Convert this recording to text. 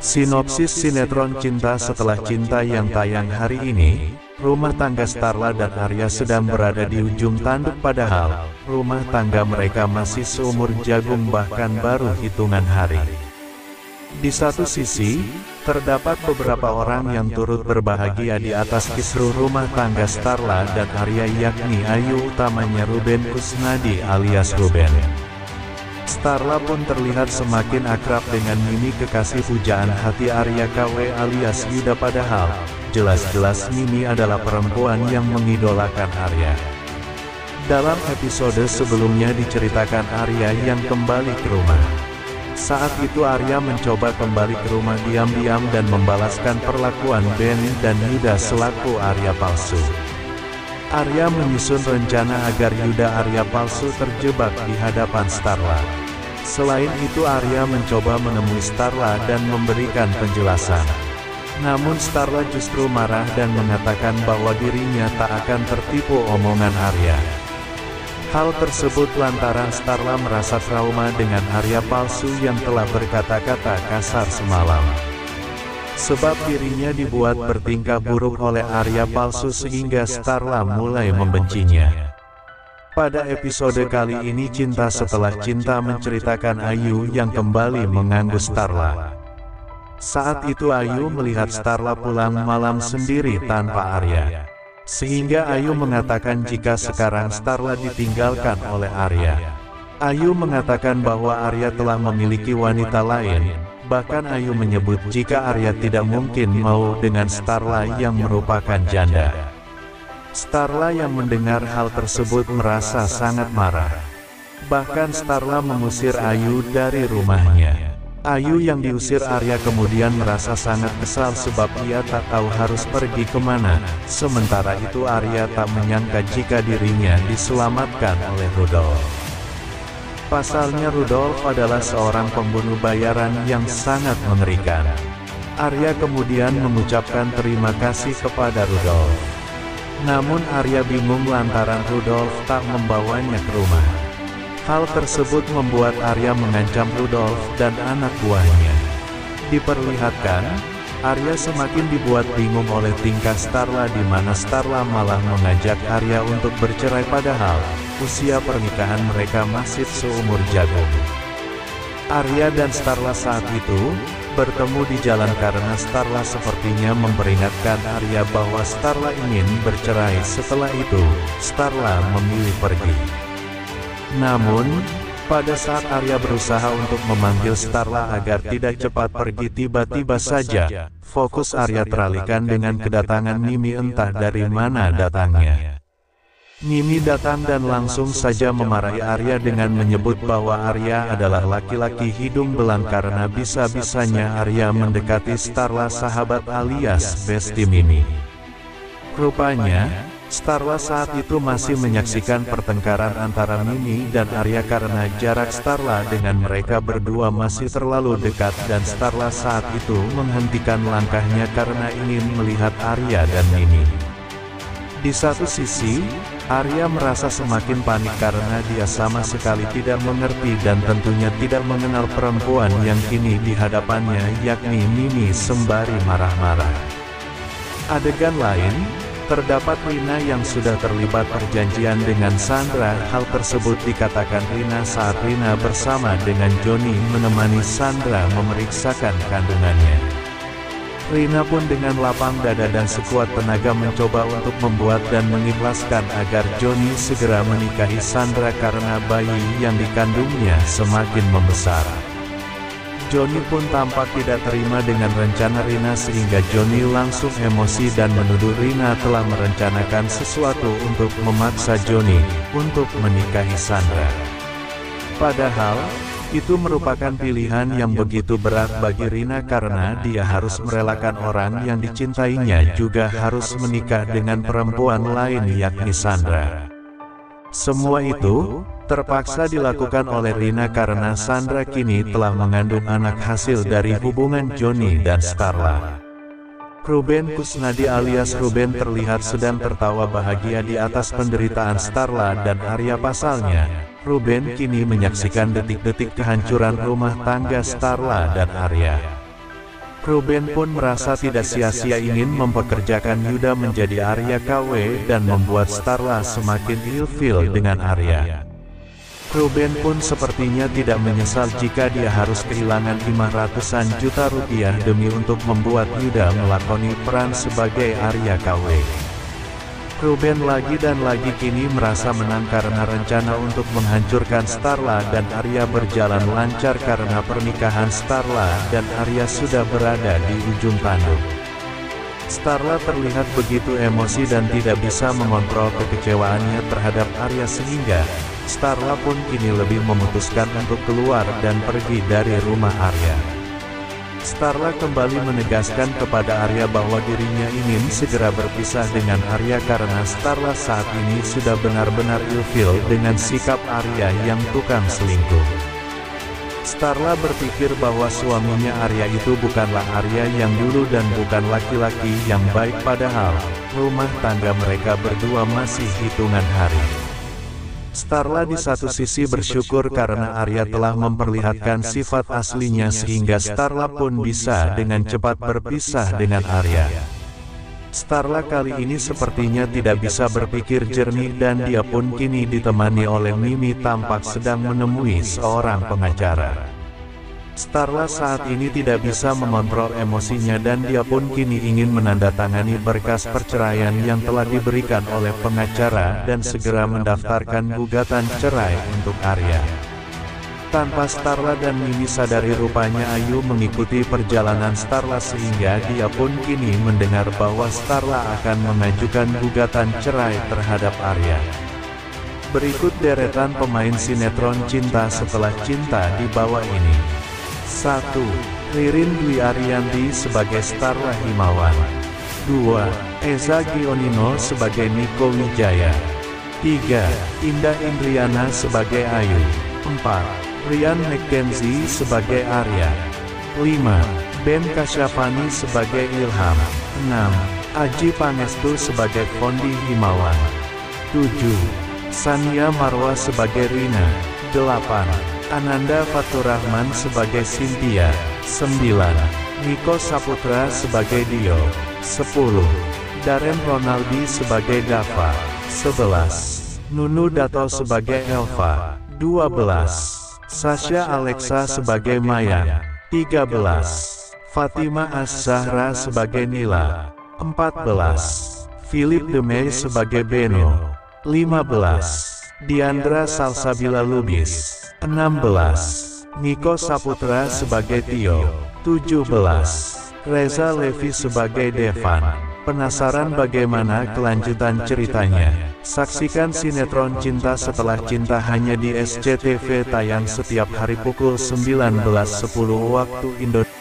Sinopsis sinetron Cinta Setelah Cinta yang tayang hari ini, rumah tangga Starla dan Arya sedang berada di ujung tanduk padahal rumah tangga mereka masih seumur jagung bahkan baru hitungan hari. Di satu sisi, terdapat beberapa orang yang turut berbahagia di atas kisruh rumah tangga Starla dan Arya yakni Ayu utamanya Ruben Kusnadi alias Ruben. Starla pun terlihat semakin akrab dengan Mimi kekasih pujaan hati Arya KW alias Yuda padahal jelas-jelas Mimi adalah perempuan yang mengidolakan Arya. Dalam episode sebelumnya diceritakan Arya yang kembali ke rumah. Saat itu Arya mencoba kembali ke rumah diam-diam dan membalaskan perlakuan Ben dan Yuda selaku Arya palsu. Arya menyusun rencana agar Yuda Arya palsu terjebak di hadapan Starla. Selain itu Arya mencoba menemui Starla dan memberikan penjelasan. Namun Starla justru marah dan mengatakan bahwa dirinya tak akan tertipu omongan Arya. Hal tersebut lantaran Starla merasa trauma dengan Arya palsu yang telah berkata-kata kasar semalam. Sebab dirinya dibuat bertingkah buruk oleh Arya palsu sehingga Starla mulai membencinya. Pada episode kali ini Cinta Setelah Cinta menceritakan Ayu yang kembali mengganggu Starla. Saat itu Ayu melihat Starla pulang malam sendiri tanpa Arya. Sehingga Ayu mengatakan jika sekarang Starla ditinggalkan oleh Arya. Ayu mengatakan bahwa Arya telah memiliki wanita lain. Bahkan Ayu menyebut jika Arya tidak mungkin mau dengan Starla yang merupakan janda. Starla yang mendengar hal tersebut merasa sangat marah. Bahkan Starla mengusir Ayu dari rumahnya. Ayu yang diusir Arya kemudian merasa sangat kesal sebab ia tak tahu harus pergi kemana. Sementara itu Arya tak menyangka jika dirinya diselamatkan oleh Rudolf. Pasalnya Rudolf adalah seorang pembunuh bayaran yang sangat mengerikan. Arya kemudian mengucapkan terima kasih kepada Rudolf. Namun Arya bingung lantaran Rudolf tak membawanya ke rumah. Hal tersebut membuat Arya mengancam Rudolf dan anak buahnya. Diperlihatkan, Arya semakin dibuat bingung oleh tingkah Starla di mana Starla malah mengajak Arya untuk bercerai padahal usia pernikahan mereka masih seumur jagung. Arya dan Starla saat itu bertemu di jalan karena Starla sepertinya memperingatkan Arya bahwa Starla ingin bercerai. Setelah itu, Starla memilih pergi. Namun, pada saat Arya berusaha untuk memanggil Starla agar tidak cepat pergi, tiba-tiba saja fokus Arya teralihkan dengan kedatangan Mimi entah dari mana datangnya. Mimi datang dan langsung saja memarahi Arya dengan menyebut bahwa Arya adalah laki-laki hidung belang karena bisa-bisanya Arya mendekati Starla sahabat alias Besti Mimi. Rupanya, Starla saat itu masih menyaksikan pertengkaran antara Mimi dan Arya karena jarak Starla dengan mereka berdua masih terlalu dekat dan Starla saat itu menghentikan langkahnya karena ingin melihat Arya dan Mimi. Di satu sisi, Arya merasa semakin panik karena dia sama sekali tidak mengerti dan tentunya tidak mengenal perempuan yang kini di hadapannya yakni Mimi sembari marah-marah. Adegan lain, terdapat Rina yang sudah terlibat perjanjian dengan Sandra. Hal tersebut dikatakan Rina saat Rina bersama dengan Joni menemani Sandra memeriksakan kandungannya. Rina pun dengan lapang dada dan sekuat tenaga mencoba untuk membuat dan mengikhlaskan agar Joni segera menikahi Sandra karena bayi yang dikandungnya semakin membesar. Joni pun tampak tidak terima dengan rencana Rina sehingga Joni langsung emosi dan menuduh Rina telah merencanakan sesuatu untuk memaksa Joni untuk menikahi Sandra. Padahal, itu merupakan pilihan yang begitu berat bagi Rina karena dia harus merelakan orang yang dicintainya juga harus menikah dengan perempuan lain yakni Sandra. Semua itu terpaksa dilakukan oleh Rina karena Sandra kini telah mengandung anak hasil dari hubungan Joni dan Starla. Ruben Kusnadi alias Ruben terlihat sedang tertawa bahagia di atas penderitaan Starla dan Arya pasalnya. Ruben kini menyaksikan detik-detik kehancuran rumah tangga Starla dan Arya. Ruben pun merasa tidak sia-sia ingin mempekerjakan Yuda menjadi Arya KW dan membuat Starla semakin ilfil dengan Arya. Ruben pun sepertinya tidak menyesal jika dia harus kehilangan 500-an juta rupiah demi untuk membuat Yuda melakoni peran sebagai Arya KW. Ruben lagi dan lagi kini merasa menang karena rencana untuk menghancurkan Starla dan Arya berjalan lancar karena pernikahan Starla dan Arya sudah berada di ujung tanduk. Starla terlihat begitu emosi dan tidak bisa mengontrol kekecewaannya terhadap Arya sehingga Starla pun kini lebih memutuskan untuk keluar dan pergi dari rumah Arya. Starla kembali menegaskan kepada Arya bahwa dirinya ingin segera berpisah dengan Arya karena Starla saat ini sudah benar-benar ilfil dengan sikap Arya yang tukang selingkuh. Starla berpikir bahwa suaminya Arya itu bukanlah Arya yang dulu dan bukan laki-laki yang baik, padahal rumah tangga mereka berdua masih hitungan hari. Starla di satu sisi bersyukur karena Arya telah memperlihatkan sifat aslinya sehingga Starla pun bisa dengan cepat berpisah dengan Arya. Starla kali ini sepertinya tidak bisa berpikir jernih dan dia pun kini ditemani oleh Mimi tampak sedang menemui seorang pengacara. Starla saat ini tidak bisa mengontrol emosinya dan dia pun kini ingin menandatangani berkas perceraian yang telah diberikan oleh pengacara dan segera mendaftarkan gugatan cerai untuk Arya. Tanpa Starla dan Mimi sadari rupanya Ayu mengikuti perjalanan Starla sehingga dia pun kini mendengar bahwa Starla akan mengajukan gugatan cerai terhadap Arya. Berikut deretan pemain sinetron Cinta Setelah Cinta di bawah ini. 1. Ririn Dwi Ariyanti sebagai Starla Himawan. 2. Eza Gionino sebagai Niko Wijaya. 3. Indah Indriana sebagai Ayu. 4. Ryan McKenzie sebagai Arya. 5. Ben Kasyafani sebagai Ilham. 6. Aji Pangestu sebagai Fondi Himawan. 7. Sania Marwa sebagai Rina. 8. Ananda Faturrahman sebagai Cynthia. 9. Niko Saputra sebagai Dio. 10. Darren Ronaldi sebagai Dava. 11. Nunu Dato sebagai Elva. 12. Sasha Alexa sebagai Maya. 13. Fatima Az-Zahra sebagai Nila. 14. Philip Demey sebagai Beno. 15. Diandra Salsabila Lubis. 16. Niko Saputra sebagai Tio. 17. Reza Levi sebagai Devan. Penasaran bagaimana kelanjutan ceritanya? Saksikan sinetron Cinta Setelah Cinta hanya di SCTV, tayang setiap hari pukul 19.10 waktu Indonesia.